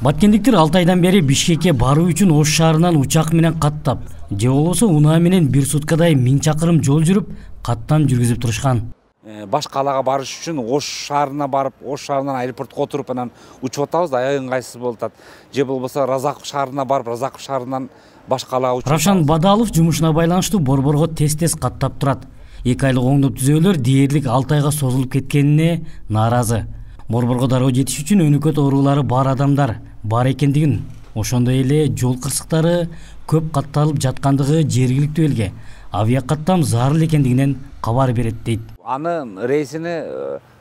Баткендиктер 6 айдан бери Бишкекке баруу үчүн Ош шаарынан учак менен каттап, же болбосо унаа менен 1 суткадай 1000 чакырым жол жүрүп, каттам жүргүзүп турушкан. Баш калаага барыш үчүн Ош шаарына барып, Ош шаарынан аэропортко отуруп анан учуп атабыз, аябай ыңгайсыз болуп атат. Же болбосо Разаков шаарына барып, Разаков шаарынан баш калаага учуп. Равшан Бадалов жумушуна байланыштуу борборго тез-тез каттап турат. 2 айлык оңдоп түзөөлөр дээрлик 6 айга созулуп кеткенине нааразы. Борборго дароо жетиш үчүн өнөкөт оорулары бар адамдар бар экендигин, ошондой эле жол кырсыктары көп катталып жаткандыгы жергиликтүү элге авиакаттам зарыл экендигинен кабар берет дейт. Анын рейсини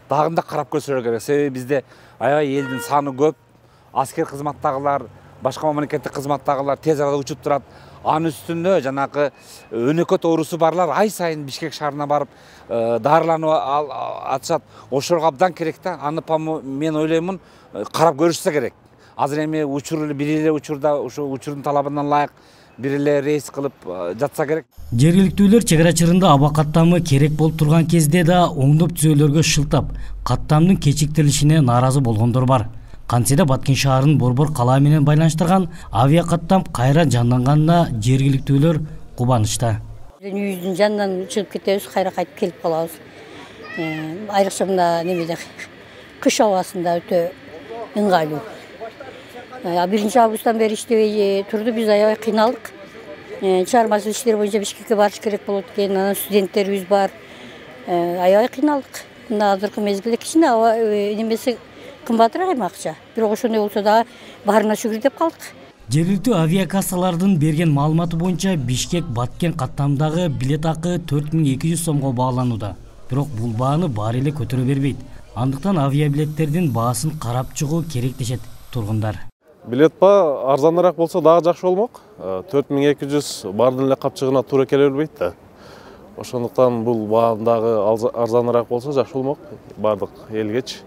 дагында карап көрсөлөр керек. Себеби бизде аябай элдин саны көп, аскер кызматтагылар, башка мамлекеттик кызматтагылар тез арада учуп турат. Анын үстүнө жанагы өнөкөт оорусу барлар ай сайын Бишкек шаарына барып дарыланып атышат. Ошого абдан керек да. Аны мен ойлоймун карап көрүшсө керек. Азыр эми учур бир эле учурда ошо учурдун талабына ылайык бир эле рейс кылып жатса керек. Жергиликтүүлөр чек ара чырында аба каттамы керек болуп турган кезде да оңдоп түзөөлөргө шылтап, каттамдын кечиктирилишине нааразы болгондор бар. Кантсе да Баткен шаарын борбор кала менен байланыштырган авиакаттам кайра жанданганына жергиликтүүлөр кубанычта. Үйүбүздүн жанынан чыгып кетебиз, кайра кайтып келип калабыз. Айрыкча мына немеде кыш абасында өтө ыңгайлуу. 1 августтан бери иштебей турду, биз аябай кыйналдык. Чыгармачылык иштер боюнча Бишкекке барыш керек болот экен, анан студенттерибиз бар. Аябай кыйналдык. Мына азыркы мезгилде кичине немеси кымбатыраак эми акча. Бирок ошондой болсо да баарына шүгүр деп калдык. Жергиликтүү авиакассалардын берген маалыматы боюнча Бишкек Баткен каттамдагы билет акы 4200 сомго бааланууда. Бирок бул бааны баары эле көтөрө бербейт. Андыктан авиабилеттердин баасын карап чыгуу керек дешет тургундар. Билет ба арзаныраак болсо дагы жакшы болмок. 4200 баардын эле капчыгына туура келе бербейт да. Ошондуктан бул баандагы арзаныраак болсо жакшы болмок баардык элгечи.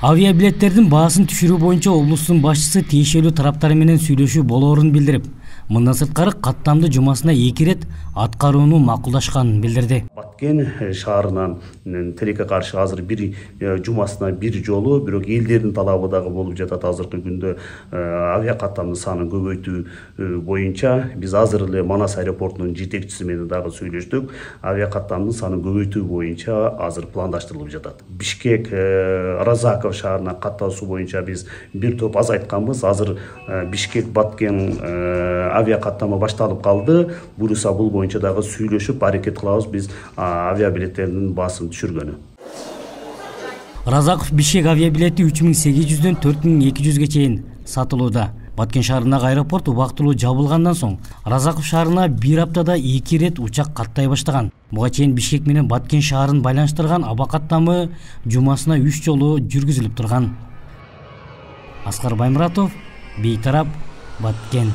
Авиабилеттердин баасын түшүрүү боюнча облустун башчысы тиешелүү тараптар менен сүйлөшүү болоорун билдирип, мындан сырткары каттамды жумасына 2 рет аткарууну макулдашканын билдирди. Баткен шаарынан тилекке каршы азыр бир жумасына бир жолу, бирок элдердин талабы дагы болуп жатат. Азыркы күндө авиакаттамдын санын көбөйтүү боюнча биз азыр эле Манас аэропортунун жетекчиси менен дагы сүйлөштүк. Авиакаттамдын санын көбөйтүү боюнча азыр пландаштырылып жатат. Бишкек Разаков шаарына каттоосу боюнча биз бир топ азайтканбыз. Азыр Бишкек Баткен авиакаттама башталып калды. Буюрса бул боюнча дагы сүйлөшүп аракет кылабыз биз авиабилеттердин баасын түшүргөнү. Разаков Бишкек авиабилети 3800дөн 4200ге чейин сатылууда. Баткен шаарындагы аэропорт убактылуу жабылгандан соң Разаков шаарына бир аптада 2 рет учак каттай баштаган. Буга чейин Бишкек менен Баткен шаарын байланыштырган аба каттамы жумасына 3 жолу жүргүзүлүп турган. Аскар Баймуратов, Бейтарап, Баткен.